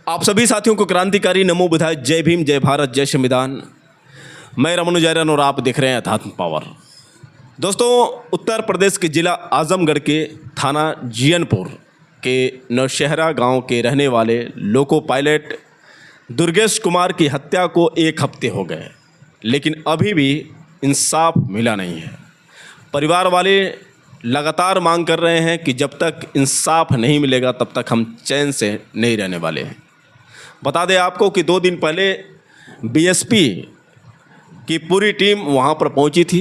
आप सभी साथियों को क्रांतिकारी नमो बुधाय, जय भीम, जय भारत, जय संविधान। मैं रमन जयरन और आप देख रहे हैं अध्यात्म पावर। दोस्तों, उत्तर प्रदेश के ज़िला आजमगढ़ के थाना जीयनपुर के नौशहरा गांव के रहने वाले लोको पायलट दुर्गेश कुमार की हत्या को 1 हफ्ते हो गए, लेकिन अभी भी इंसाफ मिला नहीं है। परिवार वाले लगातार मांग कर रहे हैं कि जब तक इंसाफ नहीं मिलेगा तब तक हम चैन से नहीं रहने वाले हैं। बता दें आपको कि 2 दिन पहले बीएसपी की पूरी टीम वहां पर पहुंची थी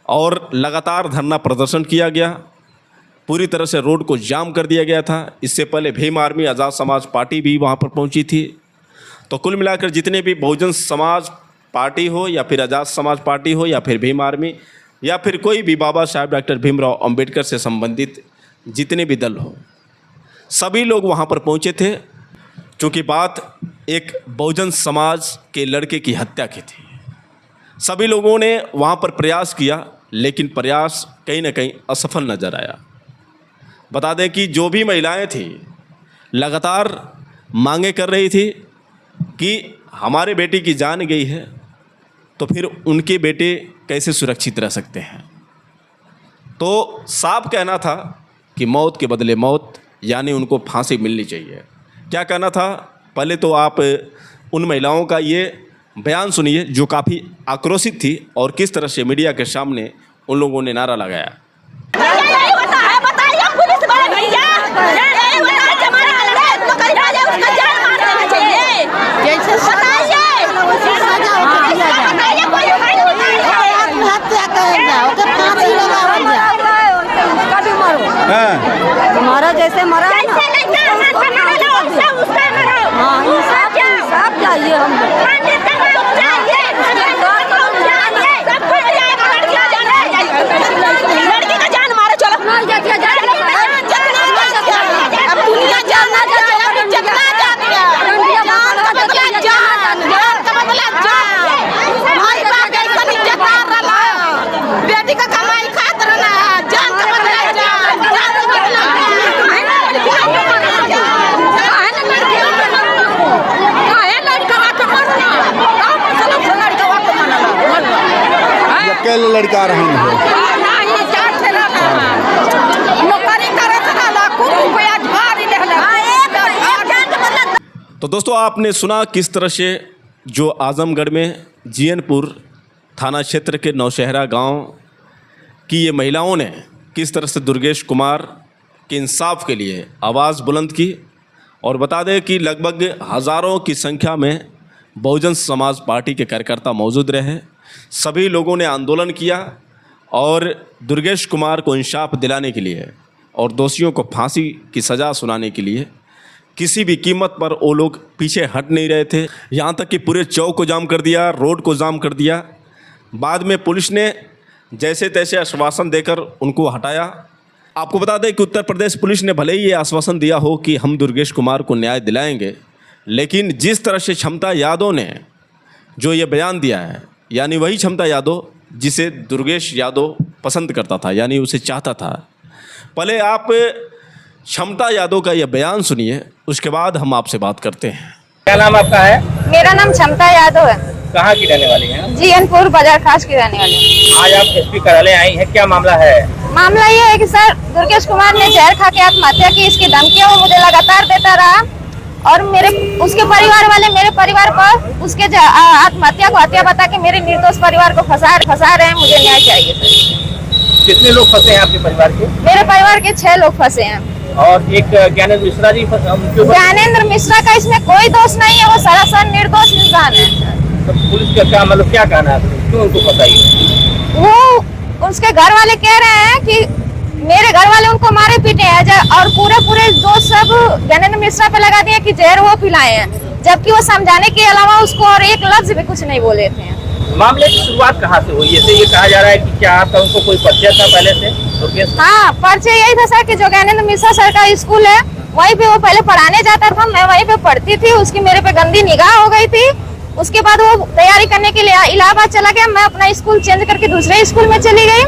और लगातार धरना प्रदर्शन किया गया। पूरी तरह से रोड को जाम कर दिया गया था। इससे पहले भीम आर्मी आज़ाद समाज पार्टी भी वहां पर पहुंची थी। तो कुल मिलाकर जितने भी बहुजन समाज पार्टी हो या फिर आज़ाद समाज पार्टी हो या फिर भीम आर्मी या फिर कोई भी बाबा साहब डॉक्टर भीमराव अंबेडकर से संबंधित जितने भी दल हो, सभी लोग वहां पर पहुंचे थे। चूँकि बात एक बहुजन समाज के लड़के की हत्या की थी, सभी लोगों ने वहां पर प्रयास किया, लेकिन प्रयास कहीं ना कहीं असफल नज़र आया। बता दें कि जो भी महिलाएं थी लगातार मांगे कर रही थी कि हमारे बेटे की जान गई है तो फिर उनके बेटे कैसे सुरक्षित रह सकते हैं। तो साफ कहना था कि मौत के बदले मौत, यानी उनको फांसी मिलनी चाहिए। क्या कहना था, पहले तो आप उन महिलाओं का ये बयान सुनिए जो काफ़ी आक्रोशित थी और किस तरह से मीडिया के सामने उन लोगों ने नारा लगाया। तुम्हारा जैसे मरा है ना, हाँ, इंसाफ चाहिए हमको। लड़की का जान मारो, चलो अब दुनिया जानना बेटी का कमाई खात रहना, जान का बदला जान। अकेले लड़का रहे तो दोस्तों, आपने सुना किस तरह से जो आजमगढ़ में जीयनपुर थाना क्षेत्र के नौशहरा गांव की ये महिलाओं ने किस तरह से दुर्गेश कुमार के इंसाफ के लिए आवाज़ बुलंद की। और बता दें कि लगभग हज़ारों की संख्या में बहुजन समाज पार्टी के कार्यकर्ता मौजूद रहे। सभी लोगों ने आंदोलन किया और दुर्गेश कुमार को इंसाफ दिलाने के लिए और दोषियों को फांसी की सज़ा सुनाने के लिए किसी भी कीमत पर वो लोग पीछे हट नहीं रहे थे। यहाँ तक कि पूरे चौक को जाम कर दिया, रोड को जाम कर दिया। बाद में पुलिस ने जैसे तैसे आश्वासन देकर उनको हटाया। आपको बता दें कि उत्तर प्रदेश पुलिस ने भले ही ये आश्वासन दिया हो कि हम दुर्गेश कुमार को न्याय दिलाएंगे, लेकिन जिस तरह से क्षमता यादव ने जो ये बयान दिया है, यानी वही क्षमता यादव जिसे दुर्गेश यादव पसंद करता था, यानी उसे चाहता था। पहले आप क्षमता यादव का ये बयान सुनिए, उसके बाद हम आपसे बात करते हैं। क्या नाम आपका है? मेरा नाम क्षमता यादव है। कहाँ की रहने वाली हैं? जीयनपुर बाजार खास की रहने वाली है। आज आप एसपी कार्यालय आई हैं, क्या मामला है? मामला ये है कि सर, दुर्गेश कुमार ने जहर खा के आत्महत्या की। इसकी धमकियां वो मुझे लगातार देता रहा और उसके परिवार वाले मेरे परिवार पर उसके आत्महत्या को हत्या बता के मेरे निर्दोष परिवार को फंसा रहे हैं। मुझे न्याय चाहिए सर। कितने लोग फंसे हैं आपके परिवार के? मेरे परिवार के 6 लोग फंसे हैं और एक ज्ञानेंद्र मिश्रा जी। ज्ञानेंद्र मिश्रा का इसमें कोई दोष नहीं है, वो सरासर निर्दोष इंसान है। तो पुलिस का क्या मतलब, क्या कहना है, क्यों उनको फंसाई? वो उसके घर वाले कह रहे हैं कि मेरे घर वाले उनको मारे पीटे हैं और पूरे दोष सब ज्ञानेंद्र मिश्रा पे लगा दिए कि जहर वो पिलाए हैं, जबकि वो समझाने के अलावा उसको और एक लफ्ज भी कुछ नहीं बोले थे। मामले की शुरुआत कहाँ से हुई? ये कहा जा रहा है कि क्या आपका उनको कोई परिचय था पहले से? हाँ, परिचय यही था सर कि जो ज्ञानेंद्र मिश्रा सर का स्कूल है वहीं पे वो पहले पढ़ाने जाता था, मैं वहीं पे पढ़ती थी। उसकी मेरे पे गंदी निगाह हो गई थी। उसके बाद वो तैयारी करने के लिए इलाहाबाद चला गया। मैं अपना स्कूल चेंज करके दूसरे स्कूल में चली गई।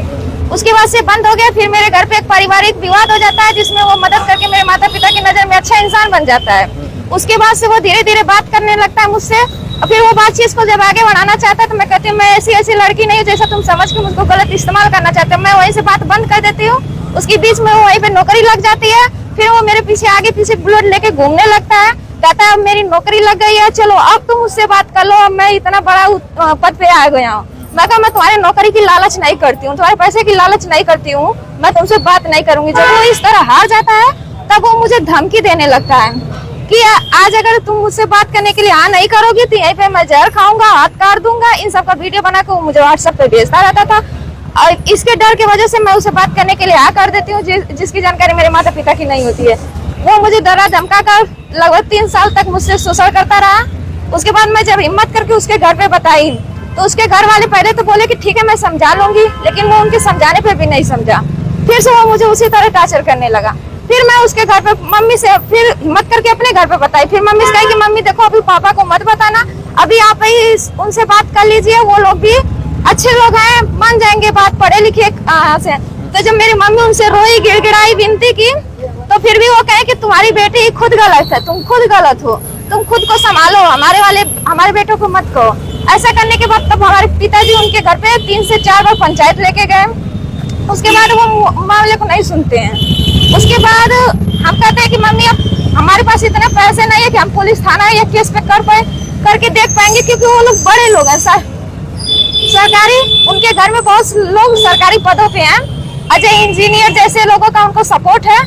उसके बाद से बंद हो गया। फिर मेरे घर पे एक पारिवारिक विवाद हो जाता है जिसमें वो मदद करके मेरे माता पिता की नज़र में अच्छा इंसान बन जाता है। उसके बाद से वो धीरे धीरे बात करने लगता है मुझसे, और फिर वो बातचीत को जब आगे बढ़ाना चाहता है तो मैं कहती हूँ मैं ऐसी ऐसी लड़की नहीं हूँ जैसा तुम समझ के मुझको गलत इस्तेमाल करना चाहते हो। मैं वहीं से बात बंद कर देती हूँ, उसके बीच में वो वहीं पे नौकरी लग जाती है। फिर वो मेरे पीछे आगे पीछे बुलेट लेके घूमने लगता है, कहता है अब मेरी नौकरी लग गई है, चलो अब तुम मुझसे बात कर लो, अब मैं इतना बड़ा पद पे आ गया हूँ। मैं कहा मैं तुम्हारे नौकरी की लालच नहीं करती हूँ, तुम्हारे पैसे की लालच नहीं करती हूँ, मैं तुमसे बात नहीं करूंगी। जब वो इस तरह हार जाता है तब वो मुझे धमकी देने लगता है कि आज अगर तुम मुझसे बात करने के लिए हाँ नहीं करोगी तो यहीं पे मैं जहर खाऊंगा, हाथ काट दूंगा। इन सब का वीडियो बना के वो मुझे व्हाट्सएप पे भेजता रहता था, और इसके डर की वजह से मैं उसे बात करने के लिए हाँ कर देती हूँ, जिसकी जानकारी मेरे माता पिता की नहीं होती है। वो मुझे डरा धमका कर लगभग 3 साल तक मुझसे शोषण करता रहा। उसके बाद मैं जब हिम्मत करके उसके घर पे बताई तो उसके घर वाले पहले तो बोले कि ठीक है मैं समझा लूंगी, लेकिन वो उनके समझाने पे भी नहीं समझा। फिर से वो मुझे उसी तरह टॉर्चर करने लगा। फिर मैं उसके घर पे मम्मी से फिर हिम्मत करके अपने घर पे बताई। फिर मम्मी से कही कि मम्मी देखो अभी पापा को मत बताना, अभी आप ही उनसे बात कर लीजिए, वो लोग भी अच्छे लोग हैं, मान जाएंगे बात, पढ़े लिखे से। तो जब मेरी मम्मी उनसे रोई, गिड़गिड़ाई, विनती की, तो फिर भी वो कहे कि तुम्हारी बेटी खुद गलत है, तुम खुद गलत हो, तुम खुद को संभालो, हमारे बेटों को मत कहो। ऐसा करने के बाद तब हमारे पिताजी उनके घर पे 3 से 4 बार पंचायत लेके गए। उसके बाद वो मामले को नहीं सुनते हैं। उसके बाद हम कहते हैं कि मम्मी अब हमारे पास इतने पैसे नहीं है कि हम पुलिस थाना या केस पे करके देख पाएंगे, क्योंकि वो लोग बड़े लोग हैं सरकारी, उनके घर में बहुत लोग सरकारी पदों पे हैं। अजय इंजीनियर जैसे लोगों का उनको सपोर्ट है।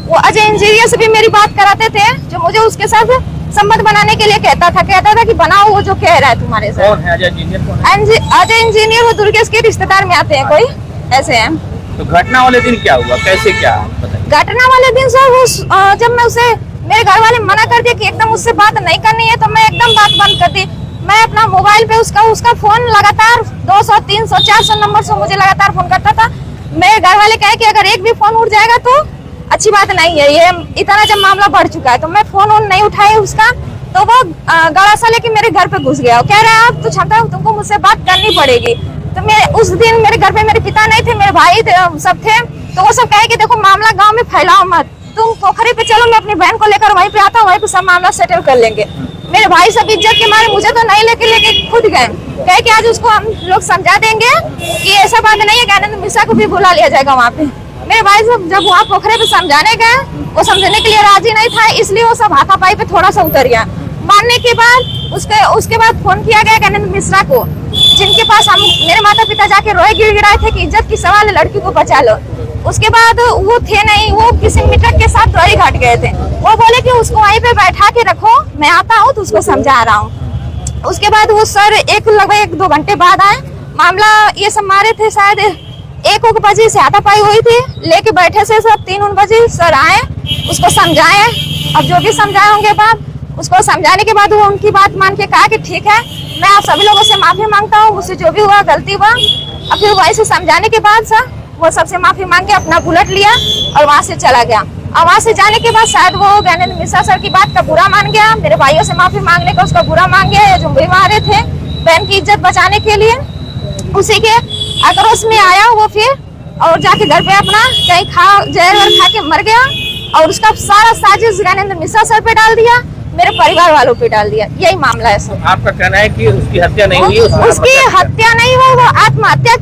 वो अजय इंजीनियर से भी मेरी बात कराते थे, जो मुझे उसके साथ संबंध बनाने के लिए कहता था कि बनाओ वो जो कह रहा है तुम्हारे साथ। कौन है अजय इंजीनियर? कौन है अजय इंजीनियर? वो दुर्गेश के रिश्तेदार में आते हैं, कोई ऐसे हैं। तो घटना वाले दिन क्या हुआ, कैसे क्या बताइए? घटना वाले दिन सर वो जब मैं उसे, मेरे घर वाले मना कर दिया कि एकदम उससे बात नहीं करनी है, तो मैं एकदम बात बंद कर दी। मैं अपना मोबाइल पे उसका फोन लगातार 200, 300, 400 नंबर से मुझे लगातार फोन करता था। मेरे घर वाले कहे कि अगर एक भी फोन उठ जाएगा तो अच्छी बात नहीं है। ये इतना जब मामला बढ़ चुका है, तो मैं फोन नहीं उठाई उसका, तो वो गड़ासा लेके मेरे घर पे घुस गया। कह रहा है अब तो क्षमता है, तुमको मुझसे बात करनी पड़ेगी। तो मैं उस दिन मेरे घर पे मेरे पिता नहीं थे, मेरे भाई सब थे, तो वो सब कहे कि देखो मामला गांव में फैलाओ मत, तुम पोखरी पे चलो, मैं अपनी बहन को लेकर वहीं पे आता हूँ, वहीं पे सब मामला सेटल कर लेंगे। मेरे भाई सब इज्जत के मारे मुझे तो नहीं लेके खुद गए, कहे कि आज उसको हम लोग समझा देंगे कि ऐसा बात नहीं है, ज्ञानेंद्र मिश्रा को भी बुला लिया जाएगा वहाँ पे। मेरे भाई सब जब वहाँ पोखरे पे समझाने गए, वो समझने के लिए राजी नहीं था, इसलिए वो सब हाथापाई पे थोड़ा सा उतर गया। मानने के बाद उसके बाद फोन किया गया ज्ञानेंद्र मिश्रा को, जिनके पास हम मेरे माता पिता जाके रोए गिड़गिड़ाए थे कि इज्जत की सवाल है, लड़की को बचा लो। उसके बाद वो थे नहीं, वो किसी मित्र के साथ दवाई घाट गए थे। वो बोले कि उसको वहीं पे बैठा के रखो, मैं आता हूँ तो उसको समझा रहा हूँ। उसके बाद वो सर लगभग 1-2 घंटे बाद आए। मामला ये सब मारे थे शायद 1 बजे से हाथापाई हुई थी, लेके बैठे से सब 3 बजे सर आए, उसको समझाए। अब जो भी समझाए होंगे बाद, उसको समझाने के बाद वो उनकी बात मान के कहा कि ठीक है, मैं आप सभी लोगों से माफी मांगता हूँ, मुझसे जो भी हुआ गलती हुआ। अब फिर वहीं से समझाने के बाद सर वो सबसे माफी मांग के अपना बुलेट लिया और वहाँ से चला गया। और वहाँ से जाने के बाद शायद वो ज्ञानेंद्र मिश्रा सर की बात का बुरा मान गया, मेरे भाइयों से माफी मांगने का उसका बुरा मान गया, जो भी मारे थे बहन की इज्जत बचाने के लिए, उसी के आक्रोश में आया वो फिर, और जाके घर पे अपना कहीं जहर खा के मर गया। और उसका सारा साजिश ज्ञानेंद्र मिश्रा सर पे डाल दिया, मेरे परिवार वालों पे डाल दिया। यही मामला है सर। आपका कहना है कि उसकी हत्या नहीं हुई? उसकी हत्या नहीं हुई, वो आत्महत्या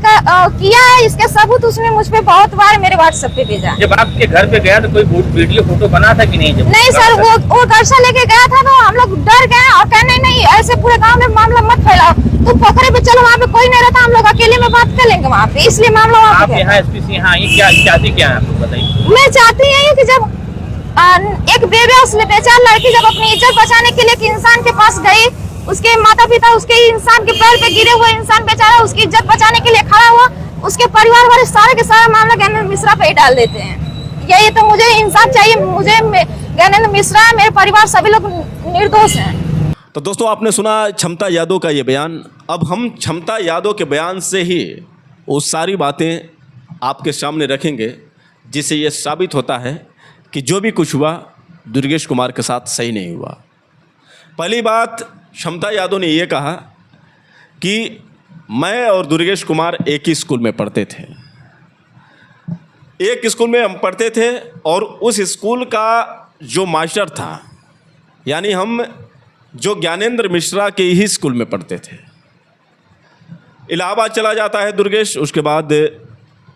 किया है। इसके सबूत उसने मुझ पे बहुत बार मेरे व्हाट्सएप पे भेजा। जब आपके घर पे गया तो कोई वीडियो फोटो बना था कि नहीं? नहीं सर, वो घर से लेके गया था, तो हम लोग डर गए और कहने नहीं ऐसे पूरे गाँव में मामला मत फैलाओ, तुम पोखरे पे चलो, वहाँ पे कोई नहीं रहता, हम लोग अकेले में बात कर लेंगे वहाँ पे, इसलिए मामला वहाँ पे। यहाँ एसपी से यहाँ क्या चाहती क्या है आपको बताइए? मैं चाहती है कि जब एक बेबस बेचार लड़की जब अपनी इज्जत बचाने के लिए एक इंसान के पास गई, उसके माता पिता उसके इंसान के पैर पे गिरे हुए, इंसान बेचारा उसकी इज्जत बचाने के लिए खड़ा हुआ, उसके परिवार वाले सारे के सारा मामला ज्ञानेंद्र मिश्रा पे ही डाल देते हैं। यही तो मुझे इंसाफ चाहिए, मुझे ज्ञानेंद्र मिश्रा, मेरे परिवार सभी लोग निर्दोष हैं। तो दोस्तों आपने सुना क्षमता यादव का ये बयान। अब हम क्षमता यादव के बयान से ही वो सारी बातें आपके सामने रखेंगे, जिससे ये साबित होता है कि जो भी कुछ हुआ दुर्गेश कुमार के साथ सही नहीं हुआ। पहली बात, क्षमता यादव ने ये कहा कि मैं और दुर्गेश कुमार एक ही स्कूल में पढ़ते थे, एक स्कूल में हम पढ़ते थे, और उस स्कूल का जो मास्टर था यानी हम जो ज्ञानेंद्र मिश्रा के ही स्कूल में पढ़ते थे। इलाहाबाद चला जाता है दुर्गेश, उसके बाद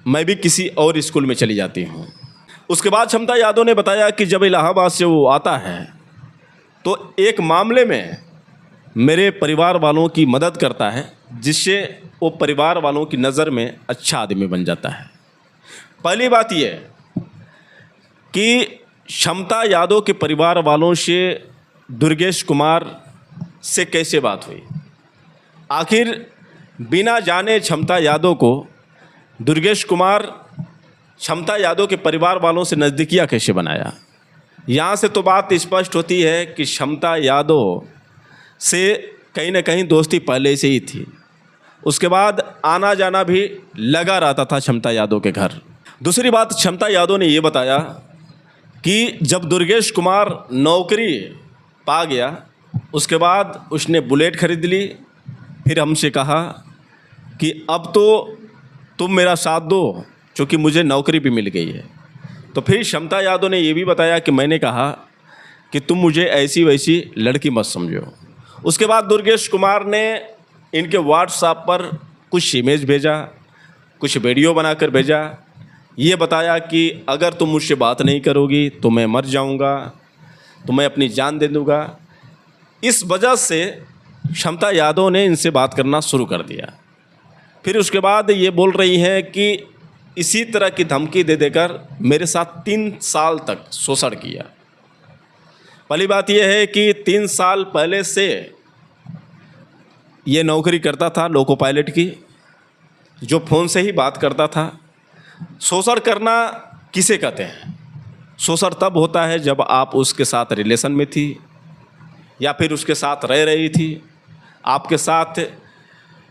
मैं भी किसी और स्कूल में चली जाती हूँ। उसके बाद क्षमता यादव ने बताया कि जब इलाहाबाद से वो आता है तो एक मामले में मेरे परिवार वालों की मदद करता है, जिससे वो परिवार वालों की नज़र में अच्छा आदमी बन जाता है। पहली बात यह कि क्षमता यादव के परिवार वालों से दुर्गेश कुमार से कैसे बात हुई, आखिर बिना जाने क्षमता यादव को दुर्गेश कुमार क्षमता यादव के परिवार वालों से नज़दीकियाँ कैसे बनाया। यहाँ से तो बात स्पष्ट होती है कि क्षमता यादव से कहीं ना कहीं दोस्ती पहले से ही थी। उसके बाद आना जाना भी लगा रहता था क्षमता यादव के घर। दूसरी बात, क्षमता यादव ने ये बताया कि जब दुर्गेश कुमार नौकरी पा गया उसके बाद उसने बुलेट खरीद ली। फिर हमसे कहा कि अब तो तुम मेरा साथ दो, क्योंकि मुझे नौकरी भी मिल गई है। तो फिर क्षमता यादव ने ये भी बताया कि मैंने कहा कि तुम मुझे ऐसी वैसी लड़की मत समझो। उसके बाद दुर्गेश कुमार ने इनके व्हाट्सएप पर कुछ इमेज भेजा, कुछ वीडियो बनाकर भेजा। ये बताया कि अगर तुम मुझसे बात नहीं करोगी तो मैं मर जाऊंगा, तो मैं अपनी जान दे दूंगा। इस वजह से क्षमता यादव ने इनसे बात करना शुरू कर दिया। फिर उसके बाद ये बोल रही हैं कि इसी तरह की धमकी दे देकर मेरे साथ 3 साल तक शोषण किया। पहली बात यह है कि 3 साल पहले से ये नौकरी करता था लोको पायलट की, जो फ़ोन से ही बात करता था। शोषण करना किसे कहते हैं? शोषण तब होता है जब आप उसके साथ रिलेशन में थी या फिर उसके साथ रह रही थी। आपके साथ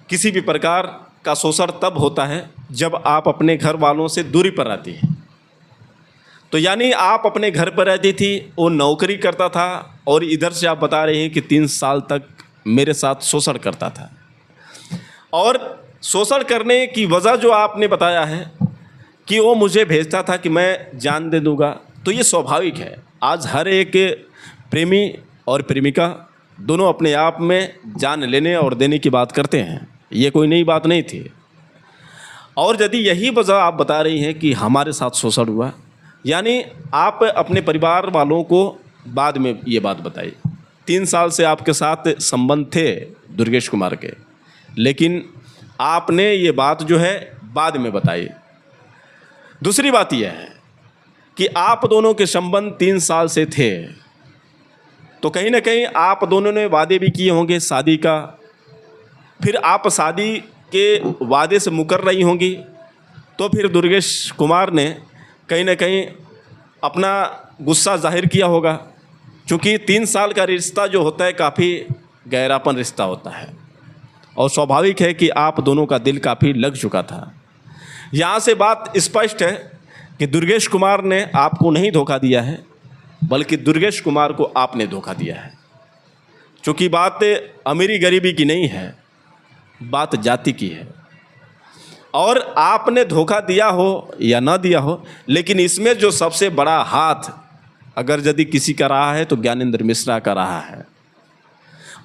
किसी भी प्रकार का शोषण तब होता है जब आप अपने घर वालों से दूरी पर रहती हैं। तो यानी आप अपने घर पर रहती थी, वो नौकरी करता था और इधर से आप बता रहे हैं कि 3 साल तक मेरे साथ शोषण करता था। और शोषण करने की वजह जो आपने बताया है कि वो मुझे भेजता था कि मैं जान दे दूंगा, तो ये स्वाभाविक है। आज हर एक प्रेमी और प्रेमिका दोनों अपने आप में जान लेने और देने की बात करते हैं, ये कोई नई बात नहीं थी। और यदि यही वजह आप बता रही हैं कि हमारे साथ शोषण हुआ, यानी आप अपने परिवार वालों को बाद में ये बात बताई। 3 साल से आपके साथ संबंध थे दुर्गेश कुमार के, लेकिन आपने ये बात जो है बाद में बताई। दूसरी बात यह है कि आप दोनों के संबंध 3 साल से थे, तो कहीं ना कहीं आप दोनों ने वादे भी किए होंगे शादी का। फिर आप शादी के वादे से मुकर रही होंगी, तो फिर दुर्गेश कुमार ने कहीं ना कहीं अपना गुस्सा जाहिर किया होगा, क्योंकि 3 साल का रिश्ता जो होता है काफ़ी गहरापन रिश्ता होता है और स्वाभाविक है कि आप दोनों का दिल काफ़ी लग चुका था। यहाँ से बात स्पष्ट है कि दुर्गेश कुमार ने आपको नहीं धोखा दिया है, बल्कि दुर्गेश कुमार को आपने धोखा दिया है। क्योंकि बात अमीरी गरीबी की नहीं है, बात जाति की है। और आपने धोखा दिया हो या ना दिया हो, लेकिन इसमें जो सबसे बड़ा हाथ अगर यदि किसी का रहा है तो ज्ञानेंद्र मिश्रा का रहा है।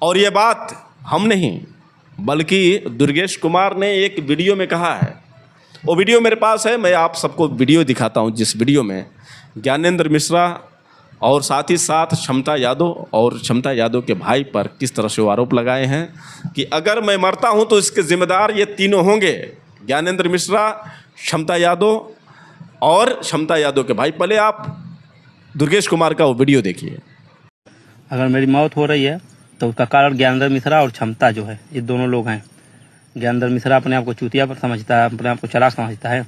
और ये बात हम नहीं बल्कि दुर्गेश कुमार ने एक वीडियो में कहा है। वो वीडियो मेरे पास है, मैं आप सबको वीडियो दिखाता हूँ, जिस वीडियो में ज्ञानेंद्र मिश्रा और साथ ही साथ क्षमता यादव और क्षमता यादव के भाई पर किस तरह से वो आरोप लगाए हैं कि अगर मैं मरता हूं तो इसके जिम्मेदार ये तीनों होंगे, ज्ञानेंद्र मिश्रा, क्षमता यादव और क्षमता यादव के भाई। पहले आप दुर्गेश कुमार का वो वीडियो देखिए। अगर मेरी मौत हो रही है तो उसका कारण ज्ञानेंद्र मिश्रा और क्षमता जो है, ये दोनों लोग हैं। ज्ञानेंद्र मिश्रा अपने आप को चूतिया पर समझता है, अपने आप को चालाक समझता है,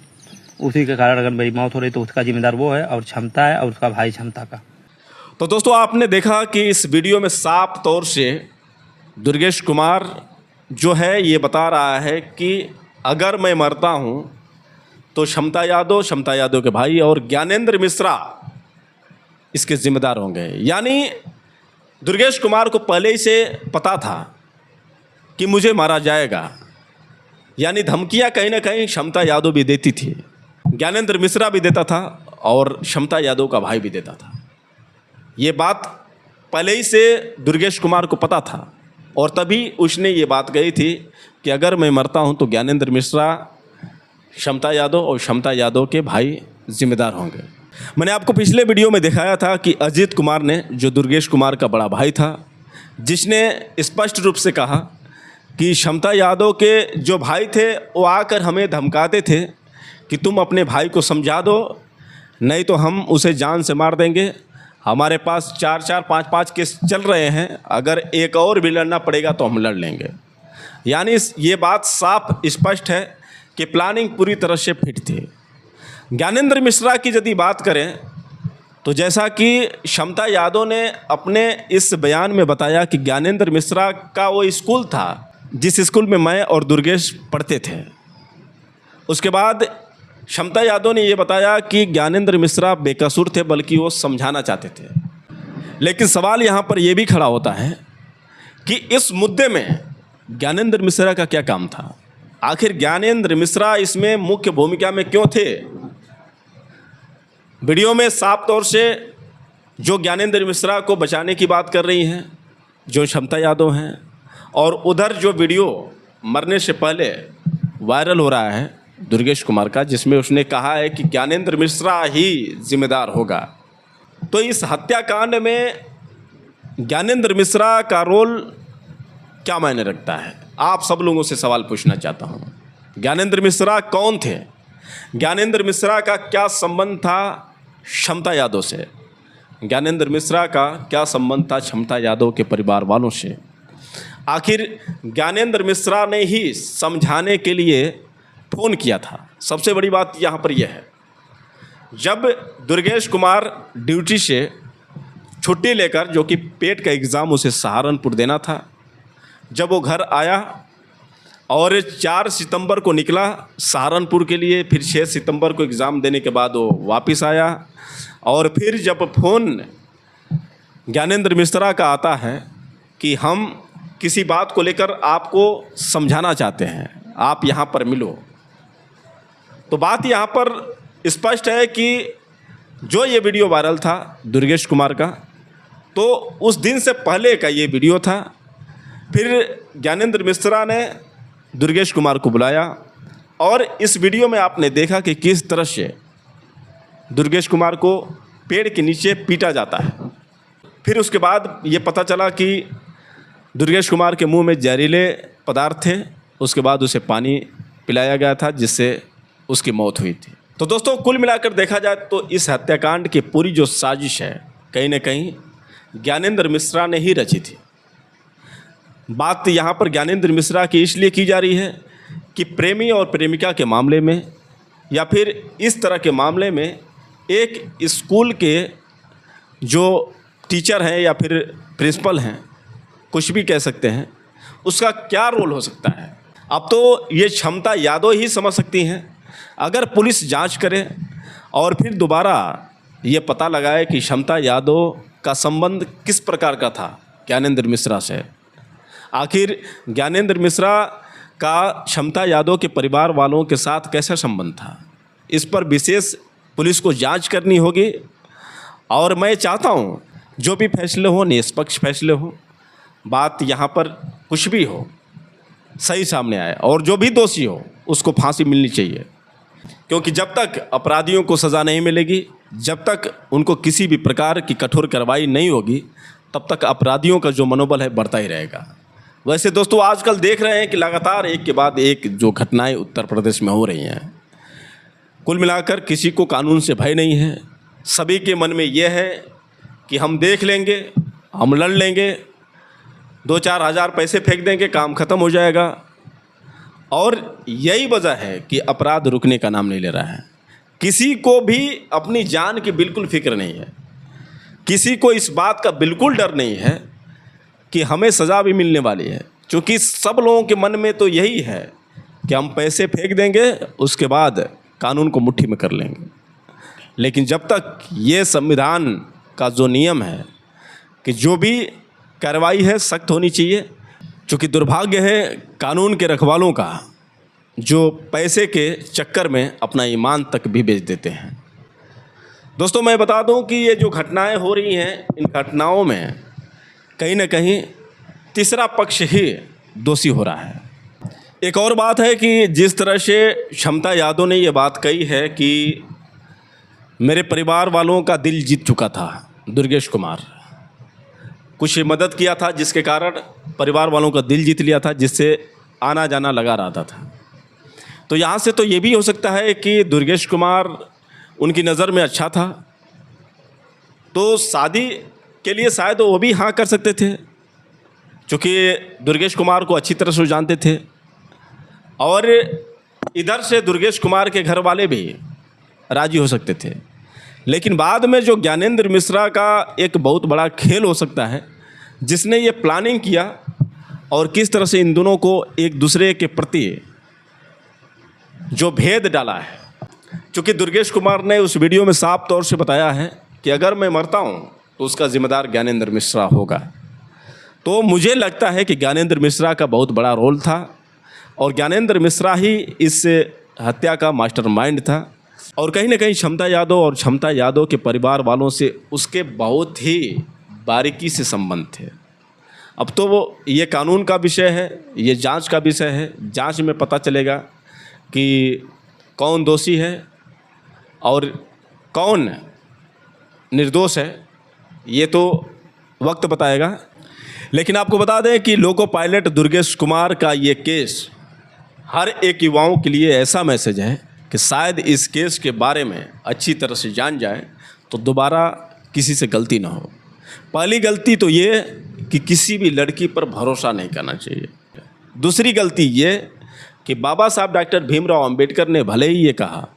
उसी के कारण अगर मेरी मौत हो रही तो उसका जिम्मेदार वो है और क्षमता है और उसका भाई क्षमता का। तो दोस्तों आपने देखा कि इस वीडियो में साफ तौर से दुर्गेश कुमार जो है ये बता रहा है कि अगर मैं मरता हूँ तो क्षमता यादव के भाई और ज्ञानेंद्र मिश्रा इसके जिम्मेदार होंगे। यानी दुर्गेश कुमार को पहले ही से पता था कि मुझे मारा जाएगा, यानी धमकियां कहीं ना कहीं क्षमता यादव भी देती थी, ज्ञानेंद्र मिश्रा भी देता था और क्षमता यादव का भाई भी देता था। ये बात पहले ही से दुर्गेश कुमार को पता था और तभी उसने ये बात कही थी कि अगर मैं मरता हूँ तो ज्ञानेंद्र मिश्रा, क्षमता यादव और क्षमता यादव के भाई जिम्मेदार होंगे। मैंने आपको पिछले वीडियो में दिखाया था कि अजीत कुमार ने, जो दुर्गेश कुमार का बड़ा भाई था, जिसने स्पष्ट रूप से कहा कि क्षमता यादव के जो भाई थे वो आकर हमें धमकाते थे कि तुम अपने भाई को समझा दो, नहीं तो हम उसे जान से मार देंगे। हमारे पास 4-4, 5-5 केस चल रहे हैं, अगर एक और भी लड़ना पड़ेगा तो हम लड़ लेंगे। यानी ये बात साफ स्पष्ट है कि प्लानिंग पूरी तरह से फिट थी। ज्ञानेंद्र मिश्रा की यदि बात करें तो जैसा कि क्षमता यादव ने अपने इस बयान में बताया कि ज्ञानेंद्र मिश्रा का वो स्कूल था जिस स्कूल में मैं और दुर्गेश पढ़ते थे। उसके बाद क्षमता यादव ने ये बताया कि ज्ञानेंद्र मिश्रा बेकसूर थे, बल्कि वो समझाना चाहते थे। लेकिन सवाल यहाँ पर यह भी खड़ा होता है कि इस मुद्दे में ज्ञानेंद्र मिश्रा का क्या काम था? आखिर ज्ञानेंद्र मिश्रा इसमें मुख्य भूमिका में क्यों थे? वीडियो में साफ तौर से जो ज्ञानेंद्र मिश्रा को बचाने की बात कर रही हैं जो क्षमता यादव हैं, और उधर जो वीडियो मरने से पहले वायरल हो रहा है दुर्गेश कुमार का, जिसमें उसने कहा है कि ज्ञानेंद्र मिश्रा ही जिम्मेदार होगा। तो इस हत्याकांड में ज्ञानेंद्र मिश्रा का रोल क्या मायने रखता है? आप सब लोगों से सवाल पूछना चाहता हूँ। ज्ञानेंद्र मिश्रा कौन थे? ज्ञानेंद्र मिश्रा का क्या संबंध था क्षमता यादव से? ज्ञानेंद्र मिश्रा का क्या संबंध था क्षमता यादव के परिवार वालों से? आखिर ज्ञानेंद्र मिश्रा ने ही समझाने के लिए फ़ोन किया था। सबसे बड़ी बात यहाँ पर यह है, जब दुर्गेश कुमार ड्यूटी से छुट्टी लेकर, जो कि पेट का एग्ज़ाम उसे सहारनपुर देना था, जब वो घर आया और 4 सितंबर को निकला सहारनपुर के लिए, फिर 6 सितंबर को एग्ज़ाम देने के बाद वो वापस आया, और फिर जब फ़ोन ज्ञानेंद्र मिश्रा का आता है कि हम किसी बात को लेकर आपको समझाना चाहते हैं, आप यहाँ पर मिलो, तो बात यहाँ पर स्पष्ट है कि जो ये वीडियो वायरल था दुर्गेश कुमार का, तो उस दिन से पहले का ये वीडियो था। फिर ज्ञानेंद्र मिश्रा ने दुर्गेश कुमार को बुलाया और इस वीडियो में आपने देखा कि किस तरह से दुर्गेश कुमार को पेड़ के नीचे पीटा जाता है। फिर उसके बाद ये पता चला कि दुर्गेश कुमार के मुंह में जहरीले पदार्थ थे, उसके बाद उसे पानी पिलाया गया था जिससे उसकी मौत हुई थी। तो दोस्तों, कुल मिलाकर देखा जाए तो इस हत्याकांड की पूरी जो साजिश है कहीं ना कहीं ज्ञानेंद्र मिश्रा ने ही रची थी। बात यहाँ पर ज्ञानेंद्र मिश्रा की इसलिए की जा रही है कि प्रेमी और प्रेमिका के मामले में या फिर इस तरह के मामले में एक स्कूल के जो टीचर हैं या फिर प्रिंसिपल हैं, कुछ भी कह सकते हैं, उसका क्या रोल हो सकता है। अब तो ये क्षमता यादव ही समझ सकती हैं। अगर पुलिस जांच करे और फिर दोबारा ये पता लगाए कि क्षमता यादव का संबंध किस प्रकार का था ज्ञानेंद्र मिश्रा से, आखिर ज्ञानेंद्र मिश्रा का क्षमता यादव के परिवार वालों के साथ कैसा संबंध था, इस पर विशेष पुलिस को जांच करनी होगी। और मैं चाहता हूँ जो भी फैसले हो निष्पक्ष फैसले हो, बात यहाँ पर कुछ भी हो सही सामने आए और जो भी दोषी हो उसको फांसी मिलनी चाहिए, क्योंकि जब तक अपराधियों को सज़ा नहीं मिलेगी, जब तक उनको किसी भी प्रकार की कठोर कार्रवाई नहीं होगी, तब तक अपराधियों का जो मनोबल है बढ़ता ही रहेगा। वैसे दोस्तों, आजकल देख रहे हैं कि लगातार एक के बाद एक जो घटनाएं उत्तर प्रदेश में हो रही हैं, कुल मिलाकर किसी को कानून से भय नहीं है। सभी के मन में यह है कि हम देख लेंगे, हम लड़ लेंगे, 2-4 हज़ार पैसे फेंक देंगे, काम ख़त्म हो जाएगा। और यही वजह है कि अपराध रुकने का नाम नहीं ले रहा है। किसी को भी अपनी जान की बिल्कुल फिक्र नहीं है, किसी को इस बात का बिल्कुल डर नहीं है कि हमें सज़ा भी मिलने वाली है, क्योंकि सब लोगों के मन में तो यही है कि हम पैसे फेंक देंगे, उसके बाद कानून को मुट्ठी में कर लेंगे। लेकिन जब तक ये संविधान का जो नियम है कि जो भी कार्रवाई है सख्त होनी चाहिए, क्योंकि दुर्भाग्य है कानून के रखवालों का जो पैसे के चक्कर में अपना ईमान तक भी बेच देते हैं। दोस्तों, मैं बता दूं कि ये जो घटनाएं हो रही हैं, इन घटनाओं में कहीं ना कहीं तीसरा पक्ष ही दोषी हो रहा है। एक और बात है कि जिस तरह से क्षमता यादव ने ये बात कही है कि मेरे परिवार वालों का दिल जीत चुका था दुर्गेश कुमार, कुछ मदद किया था जिसके कारण परिवार वालों का दिल जीत लिया था, जिससे आना जाना लगा रहता था। तो यहाँ से तो ये भी हो सकता है कि दुर्गेश कुमार उनकी नज़र में अच्छा था, तो शादी के लिए शायद वो भी हाँ कर सकते थे, क्योंकि दुर्गेश कुमार को अच्छी तरह से जानते थे। और इधर से दुर्गेश कुमार के घर वाले भी राजी हो सकते थे। लेकिन बाद में जो ज्ञानेंद्र मिश्रा का एक बहुत बड़ा खेल हो सकता है, जिसने ये प्लानिंग किया और किस तरह से इन दोनों को एक दूसरे के प्रति जो भेद डाला है। क्योंकि दुर्गेश कुमार ने उस वीडियो में साफ तौर से बताया है कि अगर मैं मरता हूँ तो उसका जिम्मेदार ज्ञानेंद्र मिश्रा होगा। तो मुझे लगता है कि ज्ञानेंद्र मिश्रा का बहुत बड़ा रोल था और ज्ञानेंद्र मिश्रा ही इस हत्या का मास्टरमाइंड था। और कहीं ना कहीं क्षमता यादव और क्षमता यादव के परिवार वालों से उसके बहुत ही बारीकी से संबंध थे। अब तो वो ये कानून का विषय है, ये जांच का विषय है। जांच में पता चलेगा कि कौन दोषी है और कौन निर्दोष है, ये तो वक्त बताएगा। लेकिन आपको बता दें कि लोको पायलट दुर्गेश कुमार का ये केस हर एक युवाओं के लिए ऐसा मैसेज है कि शायद इस केस के बारे में अच्छी तरह से जान जाए तो दोबारा किसी से गलती ना हो। पहली गलती तो ये कि किसी भी लड़की पर भरोसा नहीं करना चाहिए। दूसरी गलती ये कि बाबा साहब डॉक्टर भीमराव अंबेडकर ने भले ही ये कहा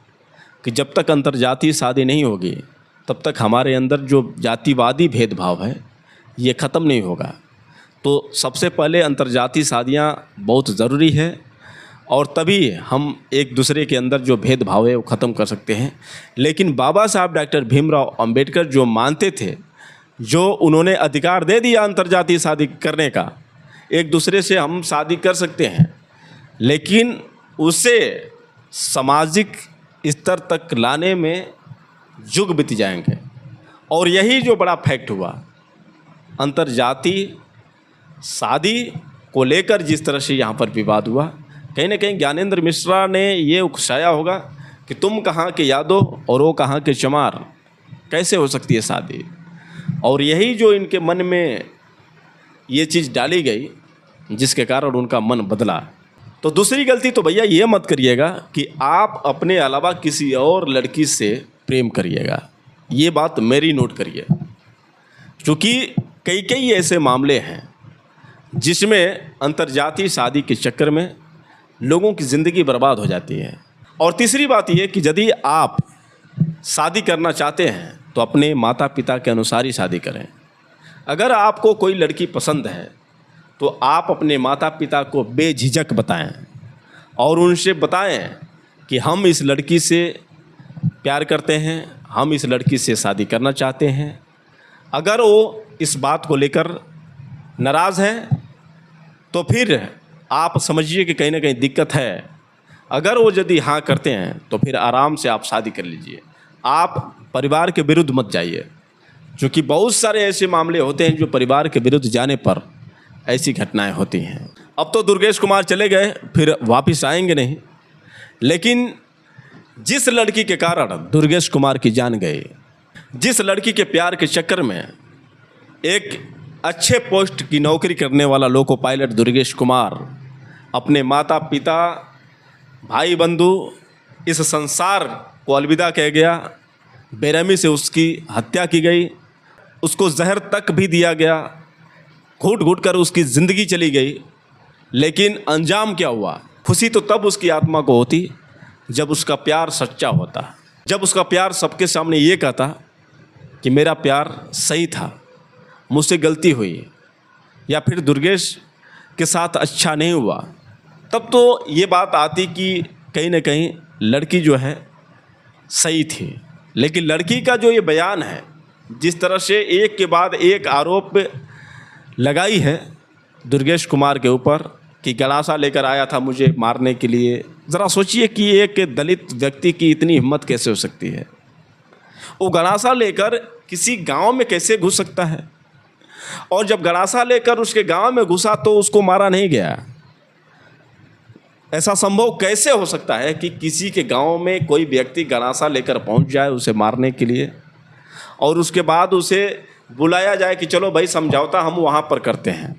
कि जब तक अंतर्जातीय शादी नहीं होगी तब तक हमारे अंदर जो जातिवादी भेदभाव है ये ख़त्म नहीं होगा। तो सबसे पहले अंतर्जातीय शादियाँ बहुत ज़रूरी है और तभी हम एक दूसरे के अंदर जो भेदभाव है वो ख़त्म कर सकते हैं। लेकिन बाबा साहब डॉक्टर भीमराव अंबेडकर जो मानते थे, जो उन्होंने अधिकार दे दिया अंतर्जातीय शादी करने का, एक दूसरे से हम शादी कर सकते हैं, लेकिन उसे सामाजिक स्तर तक लाने में युग बीत जाएंगे। और यही जो बड़ा फैक्ट हुआ, अंतर्जातीय शादी को लेकर जिस तरह से यहाँ पर विवाद हुआ, कहीं ना कहीं ज्ञानेंद्र मिश्रा ने ये उकसाया होगा कि तुम कहाँ के यादव और वो कहाँ के चमार, कैसे हो सकती है शादी। और यही जो इनके मन में ये चीज़ डाली गई जिसके कारण उनका मन बदला। तो दूसरी गलती तो भैया ये मत करिएगा कि आप अपने अलावा किसी और लड़की से प्रेम करिएगा। ये बात मेरी नोट करिए, क्योंकि कई ऐसे मामले हैं जिसमें अंतर्जातीय शादी के चक्कर में लोगों की ज़िंदगी बर्बाद हो जाती है। और तीसरी बात यह कि यदि आप शादी करना चाहते हैं तो अपने माता पिता के अनुसार ही शादी करें। अगर आपको कोई लड़की पसंद है तो आप अपने माता पिता को बेझिझक बताएं और उनसे बताएं कि हम इस लड़की से प्यार करते हैं, हम इस लड़की से शादी करना चाहते हैं। अगर वो इस बात को लेकर नाराज़ हैं तो फिर आप समझिए कि कहीं ना कहीं दिक्कत है। अगर वो यदि हाँ करते हैं तो फिर आराम से आप शादी कर लीजिए। आप परिवार के विरुद्ध मत जाइए, क्योंकि बहुत सारे ऐसे मामले होते हैं जो परिवार के विरुद्ध जाने पर ऐसी घटनाएं होती हैं। अब तो दुर्गेश कुमार चले गए, फिर वापस आएंगे नहीं। लेकिन जिस लड़की के कारण दुर्गेश कुमार की जान गई, जिस लड़की के प्यार के चक्कर में एक अच्छे पोस्ट की नौकरी करने वाला लोको पायलट दुर्गेश कुमार अपने माता पिता, भाई बंधु, इस संसार को अलविदा कह गया, बेरहमी से उसकी हत्या की गई, उसको जहर तक भी दिया गया, घूट घूट कर उसकी ज़िंदगी चली गई। लेकिन अंजाम क्या हुआ? खुशी तो तब उसकी आत्मा को होती जब उसका प्यार सच्चा होता, जब उसका प्यार सबके सामने ये कहता कि मेरा प्यार सही था, मुझसे गलती हुई, या फिर दुर्गेश के साथ अच्छा नहीं हुआ। तब तो ये बात आती कि कहीं ना कहीं लड़की जो है सही थी। लेकिन लड़की का जो ये बयान है, जिस तरह से एक के बाद एक आरोप लगाई है दुर्गेश कुमार के ऊपर कि गलासा लेकर आया था मुझे मारने के लिए, ज़रा सोचिए कि एक दलित व्यक्ति की इतनी हिम्मत कैसे हो सकती है। वो गलासा लेकर किसी गांव में कैसे घुस सकता है? और जब गड़ासा लेकर उसके गांव में घुसा तो उसको मारा नहीं गया। ऐसा संभव कैसे हो सकता है कि किसी के गांव में कोई व्यक्ति गड़ासा लेकर पहुंच जाए उसे मारने के लिए, और उसके बाद उसे बुलाया जाए कि चलो भाई समझौता हम वहाँ पर करते हैं।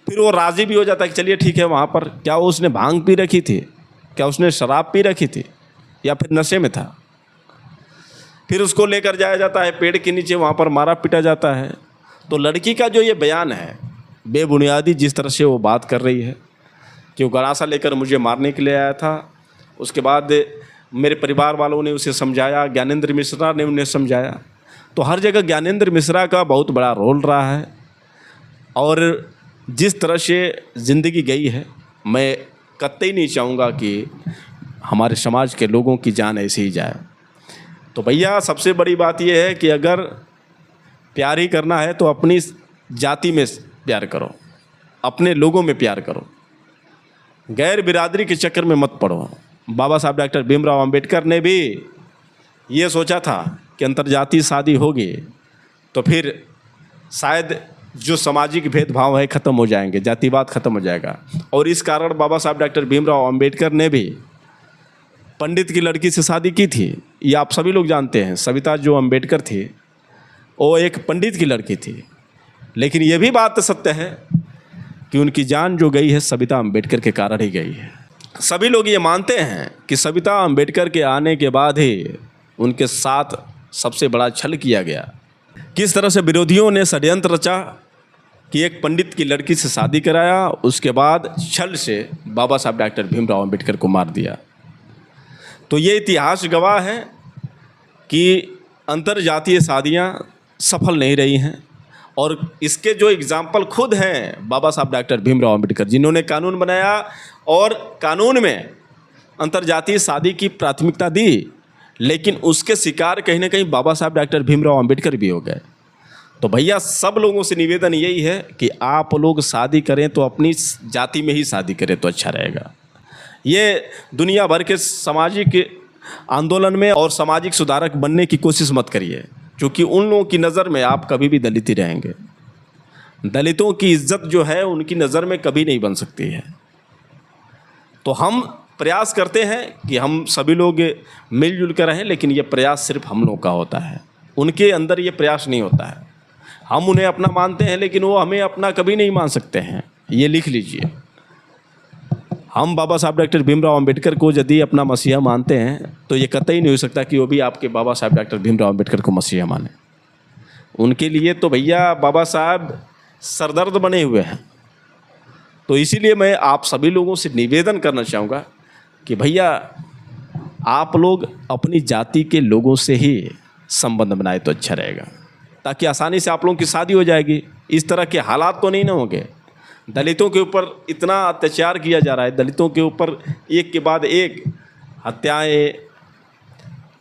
फिर वो राज़ी भी हो जाता है कि चलिए ठीक है वहाँ पर। क्या उसने भांग पी रखी थी, क्या उसने शराब पी रखी थी, या फिर नशे में था। फिर उसको लेकर जाया जाता है पेड़ के नीचे, वहाँ पर मारा पीटा जाता है। तो लड़की का जो ये बयान है बेबुनियादी, जिस तरह से वो बात कर रही है कि वो गड़ासा लेकर मुझे मारने के लिए आया था, उसके बाद मेरे परिवार वालों ने उसे समझाया, ज्ञानेंद्र मिश्रा ने उन्हें समझाया। तो हर जगह ज्ञानेंद्र मिश्रा का बहुत बड़ा रोल रहा है। और जिस तरह से ज़िंदगी गई है, मैं कतई नहीं चाहूँगा कि हमारे समाज के लोगों की जान ऐसे ही जाए। तो भैया सबसे बड़ी बात यह है कि अगर प्यार ही करना है तो अपनी जाति में प्यार करो, अपने लोगों में प्यार करो, गैर बिरादरी के चक्कर में मत पड़ो। बाबा साहब डॉक्टर भीमराव अंबेडकर ने भी ये सोचा था कि अंतर्जातीय शादी होगी तो फिर शायद जो सामाजिक भेदभाव है ख़त्म हो जाएंगे, जातिवाद ख़त्म हो जाएगा। और इस कारण बाबा साहब डॉक्टर भीमराव अंबेडकर ने भी पंडित की लड़की से शादी की थी। ये आप सभी लोग जानते हैं, सविता जो अंबेडकर थी वो एक पंडित की लड़की थी। लेकिन ये भी बात सत्य है कि उनकी जान जो गई है सविता अंबेडकर के कारण ही गई है। सभी लोग ये मानते हैं कि सविता अंबेडकर के आने के बाद ही उनके साथ सबसे बड़ा छल किया गया। किस तरह से विरोधियों ने षड्यंत्र रचा कि एक पंडित की लड़की से शादी कराया, उसके बाद छल से बाबा साहब डॉक्टर भीमराव अंबेडकर को मार दिया। तो ये इतिहास गवाह है कि अंतर्जातीय शादियां सफल नहीं रही हैं। और इसके जो एग्जाम्पल खुद हैं बाबा साहब डॉक्टर भीमराव अंबेडकर, जिन्होंने कानून बनाया और कानून में अंतर्जातीय शादी की प्राथमिकता दी, लेकिन उसके शिकार कहीं ना कहीं बाबा साहब डॉक्टर भीमराव अंबेडकर भी हो गए। तो भैया सब लोगों से निवेदन यही है कि आप लोग शादी करें तो अपनी जाति में ही शादी करें तो अच्छा रहेगा। ये दुनिया भर के सामाजिक आंदोलन में और सामाजिक सुधारक बनने की कोशिश मत करिए, क्योंकि उन लोगों की नज़र में आप कभी भी दलित ही रहेंगे। दलितों की इज्जत जो है उनकी नज़र में कभी नहीं बन सकती है। तो हम प्रयास करते हैं कि हम सभी लोग मिलजुल कर रहें, लेकिन ये प्रयास सिर्फ हम लोग का होता है, उनके अंदर ये प्रयास नहीं होता है। हम उन्हें अपना मानते हैं लेकिन वो हमें अपना कभी नहीं मान सकते हैं। ये लिख लीजिए, हम बाबा साहब डॉक्टर भीमराव अंबेडकर को यदि अपना मसीहा मानते हैं तो ये कतई नहीं हो सकता कि वो भी आपके बाबा साहब डॉक्टर भीमराव अंबेडकर को मसीहा माने। उनके लिए तो भैया बाबा साहब सरदर्द बने हुए हैं। तो इसीलिए मैं आप सभी लोगों से निवेदन करना चाहूँगा कि भैया आप लोग अपनी जाति के लोगों से ही संबंध बनाए तो अच्छा रहेगा, ताकि आसानी से आप लोगों की शादी हो जाएगी। इस तरह के हालात तो नहीं ना होंगे। दलितों के ऊपर इतना अत्याचार किया जा रहा है, दलितों के ऊपर एक के बाद एक हत्याएं,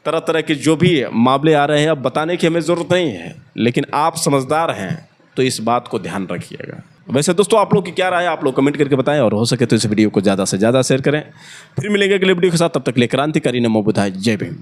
तरह तरह के जो भी मामले आ रहे हैं, अब बताने की हमें ज़रूरत नहीं है, लेकिन आप समझदार हैं तो इस बात को ध्यान रखिएगा। वैसे दोस्तों आप लोग की क्या राय है आप लोग कमेंट करके बताएं, और हो सके तो इस वीडियो को ज़्यादा से ज़्यादा शेयर करें। फिर मिलेंगे अगले वीडियो के साथ, तब तक के लिए क्रांतिकारी नमो बुद्धाय, जय भीम।